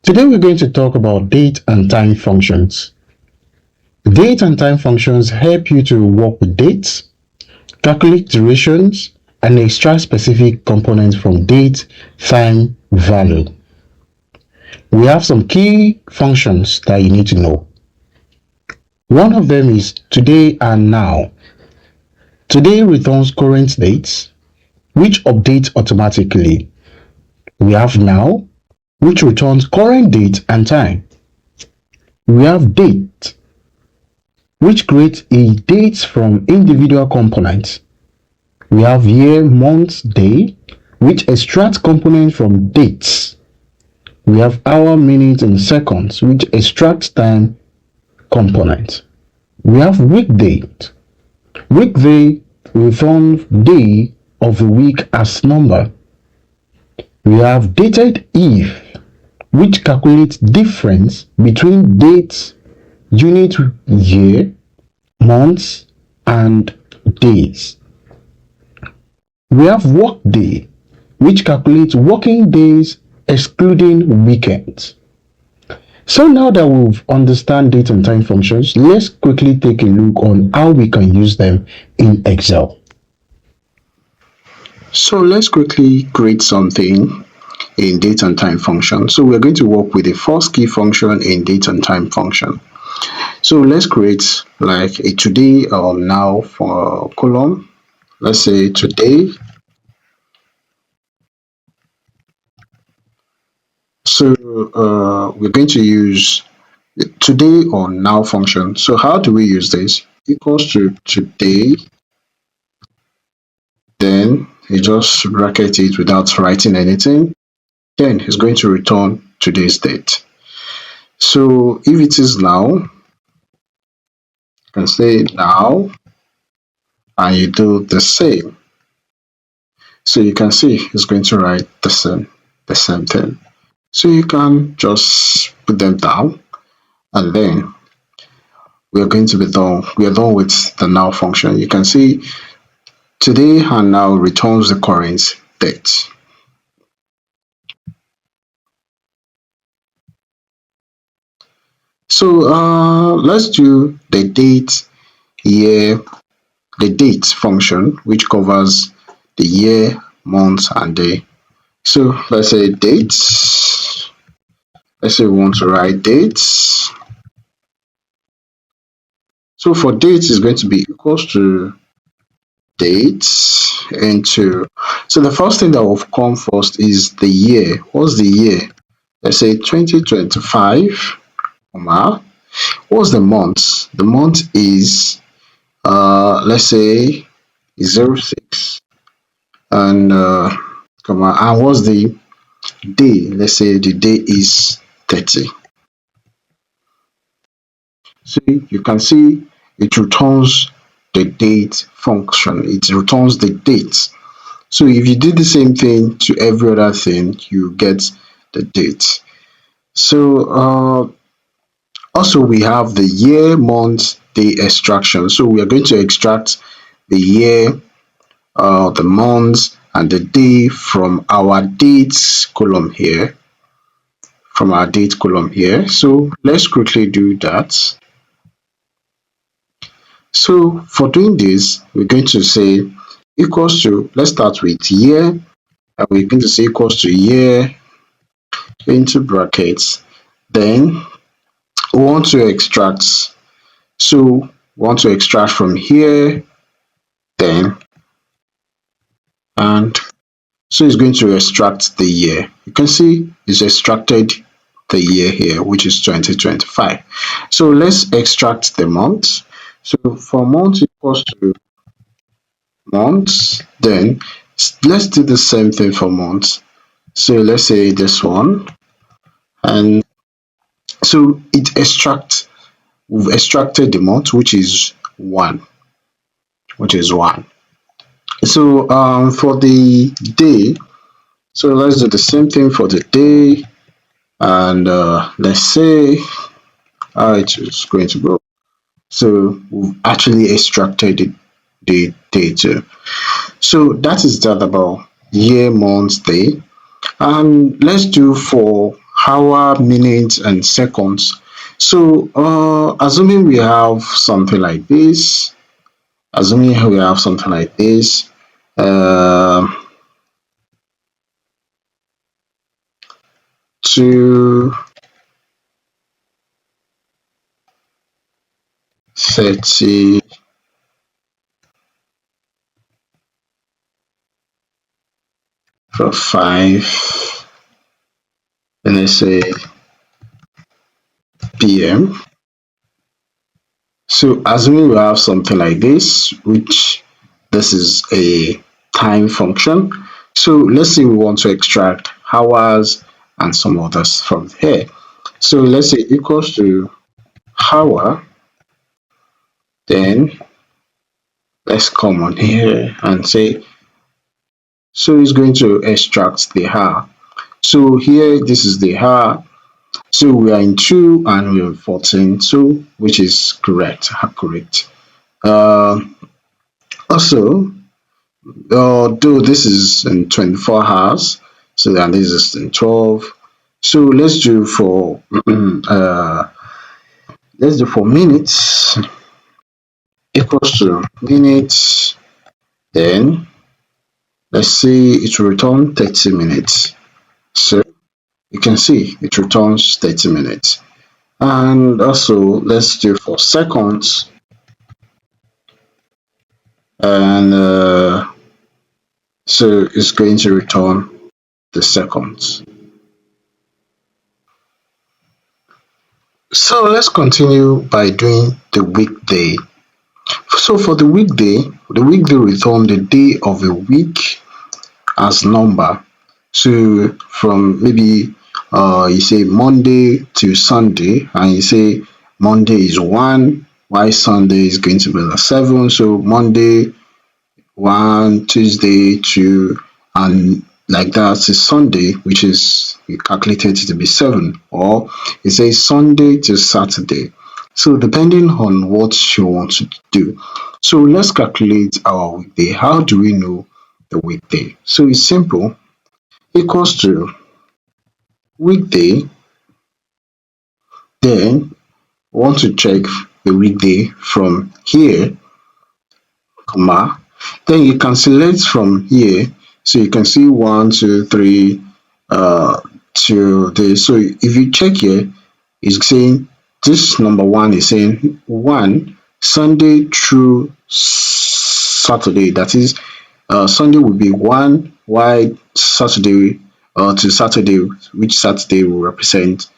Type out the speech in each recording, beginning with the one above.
Today we're going to talk about date and time functions. Date and time functions help you to work with dates, calculate durations, and extract specific components from date, time, value. We have some key functions that you need to know. One of them is today and now. Today returns current dates, which updates automatically. We have now, which returns current date and time. We have date, which creates a date from individual components. We have year, month, day, which extracts components from dates. We have hour, minute, and seconds, which extracts time components. We have weekday. Weekday returns day of the week as number. We have dated if, which calculates difference between dates, unit, year, months, and days. We have workday, which calculates working days excluding weekends. So now that we've understand date and time functions, let's quickly take a look on how we can use them in Excel. So let's quickly create something in date and time function. So we're going to work with the first key function in date and time function. So let's create like a today or now for column. Let's say today. So we're going to use the today or now function. So how do we use this? Equals to today, then you just bracket it without writing anything. Then it's going to return today's date. So if it is now, you can say now, and you do the same. So you can see it's going to write the same thing. So you can just put them down, and then we are going to be done. We are done with the now function. You can see today and now returns the current date. So let's do the date year, the date function, which covers the year, month, and day. So let's say dates. Let's say we want to write dates. So for dates is going to be equals to dates into, so the first thing that will come first is the year. What's the year? Let's say 2025, comma. What's the month? The month is let's say 06, and comma, and what's the day? Let's say the day is 30. So you can see it returns the date function. It returns the date. So if you do the same thing to every other thing, you get the date. So also we have the year, month, day extraction. So we are going to extract the year, the month, and the day from our dates column here. From our date column here. So let's quickly do that. So for doing this, we're going to say equals to, let's start with year, and we're going to say equals to year into brackets. Then we want to extract. So we want to extract from here, then, and so it's going to extract the year. You can see it's extracted the year here, which is 2025. So let's extract the month. So for month equals to months, then let's do the same thing for months. So let's say this one, and so it extracts, we've extracted the month, which is 1, So for the day, so let's do the same thing for the day, and let's say it is going to go. So we've actually extracted the data. So that is that about year, month, day. And let's do for hour, minutes, and seconds. So assuming we have something like this, uh, 2:30 for 5, and let's say PM. So assuming we have something like this, which this is a time function. So let's say we want to extract hours and some others from here. So let's say equals to hour, then let's come on here and say, so it's going to extract the hour. So here, this is the hour. So we are in 2 and we're in 14, so which is correct, accurate. Uh, Also, though this is in 24 hours, so then this is in 12. So let's do for minutes equals to minutes. Then let's see it will return 30 minutes. So you can see it returns 30 minutes. And also let's do for seconds, and so it's going to return the seconds. So let's continue by doing the weekday. So for the weekday return the day of a week as number. So from maybe you say Monday to Sunday, and you say Monday is 1, while Sunday is going to be the 7. So Monday 1, Tuesday 2, and like that is Sunday, which is calculated to be 7, or it says Sunday to Saturday. So depending on what you want to do. So let's calculate our weekday. How do we know the weekday? So it's simple, equals to weekday, then want to check the weekday from here, comma, then you can select from here, so you can see 1, 2, 3 to this. So if you check here, it's saying this number 1 is saying 1 Sunday through Saturday, that is Sunday will be 1, while Saturday to Saturday, which Saturday will represent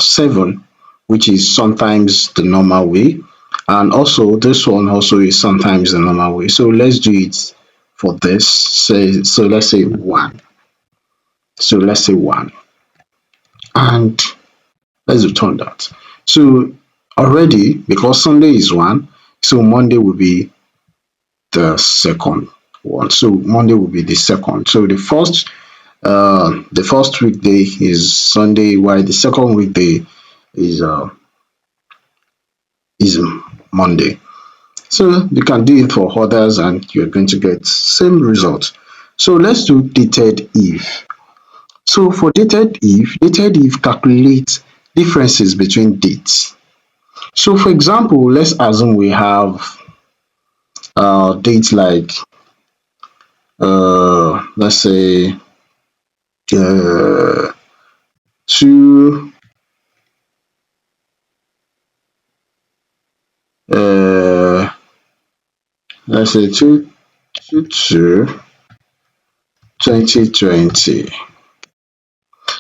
7, which is sometimes the normal way, and also this one also is sometimes the normal way. So let's do it for this. So let's say 1. So let's say 1, and let's return that. So already, because Sunday is 1, so Monday will be the second one. So Monday will be the second. So the first weekday is Sunday, while the second weekday is uh is Monday. So you can do it for others and you're going to get same result. So let's do dated if. So for dated if calculates differences between dates. So for example, let's assume we have dates like let's say uh, 2 uh, let's say 2 2020.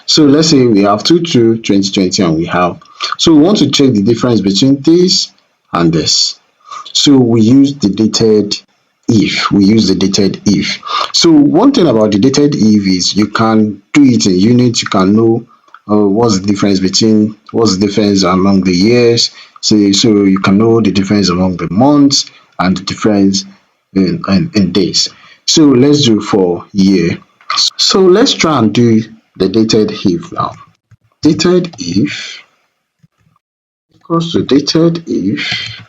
So let's say we have 2020 and we have, so we want to check the difference between this and this. So we use the dated if. So one thing about the dated if is you can do it in units. You can know what's the difference among the years. So you can know the difference among the months and the difference in days. So let's do for year. So let's try and do the dated if now. Dated if equals to dated if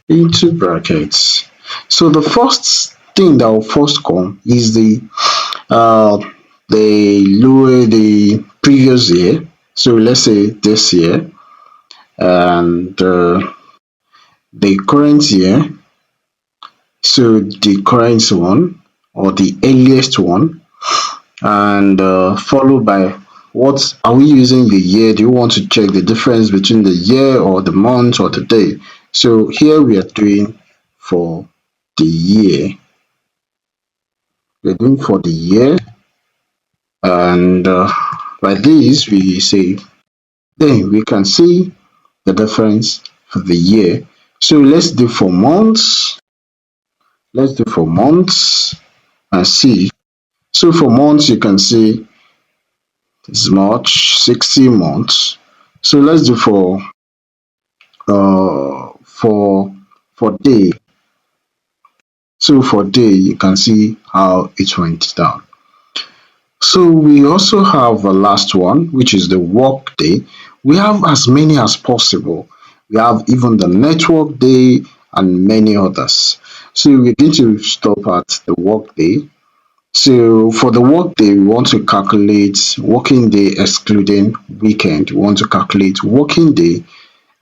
into brackets. So the first thing that will first come is the uh, they lower the previous year. So let's say this year and the current year. So the current one or the earliest one, and followed by what are we using the year? Do you want to check the difference between the year or the month or the day? So here we are doing for the year. We're doing for the year, and by this we say then we can see the difference for the year. So let's do for months. Let's do for months and see. So for months you can see it's March, 60 months. So let's do uh for for day. So for day you can see how it went down. So we also have a last one, which is the work day. We have as many as possible. We have even the network day and many others. So we're going to stop at the work day. So for the work day, we want to calculate working day excluding weekend. We want to calculate working day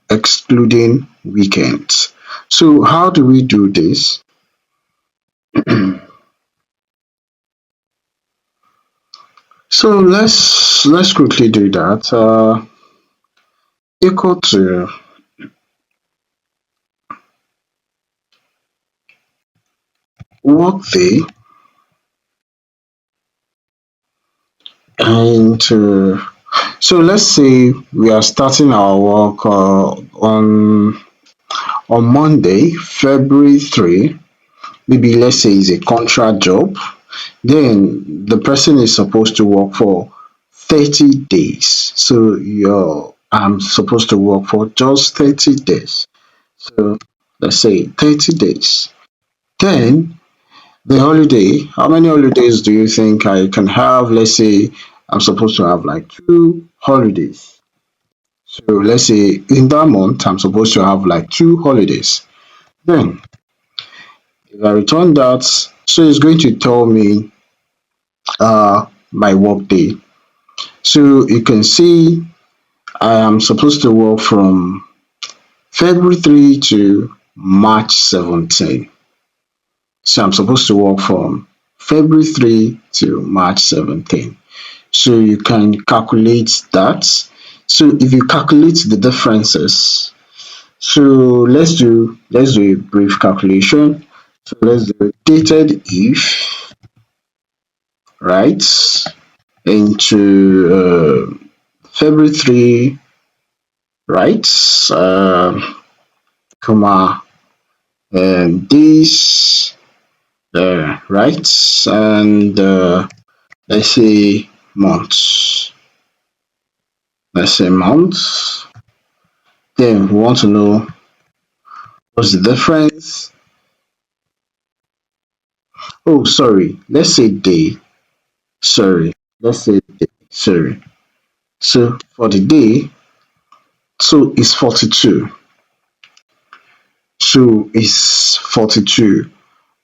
excluding weekends. So how do we do this? So let's quickly do that. Equal to workday into, so let's say we are starting our work on Monday, February 3. Maybe let's say it's a contract job. Then the person is supposed to work for 30 days. So I'm supposed to work for just 30 days. So let's say 30 days. Then the holiday, how many holidays do you think I can have? Let's say I'm supposed to have like 2 holidays. So let's say in that month, I'm supposed to have like 2 holidays. Then if I return that, so it's going to tell me my work day. So you can see I am supposed to work from February 3 to March 17. So I'm supposed to work from February 3 to March 17. So you can calculate that. So if you calculate the differences, so let's do a brief calculation. So let's do dated if, right, into February 3, right, comma, and this, right, and let's say months. Let's say months. Then we want to know what's the difference. Oh, sorry. Let's say day. Sorry. Let's say day. Sorry. So for the day, so it's 42. So it's 42.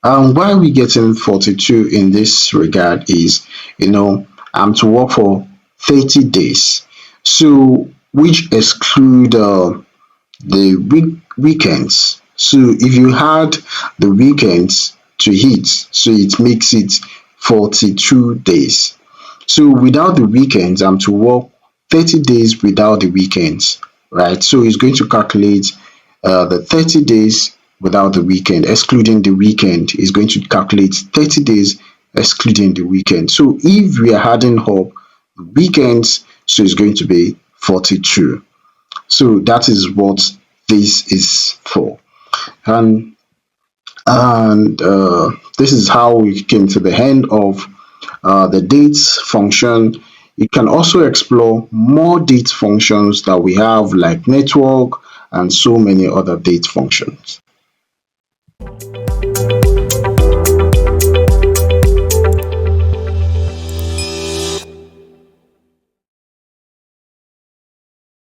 And why we getting 42 in this regard is, I'm to work for 30 days. So which exclude the weekends. So if you had the weekends to hit, so it makes it 42 days. So without the weekends, I'm to work 30 days without the weekends, right? So it's going to calculate the 30 days without the weekend, excluding the weekend, is going to calculate 30 days excluding the weekend. So if we are adding up the weekends, so it's going to be 42. So that is what this is for. And this is how we came to the end of the dates function. You can also explore more date functions that we have like network and so many other date functions.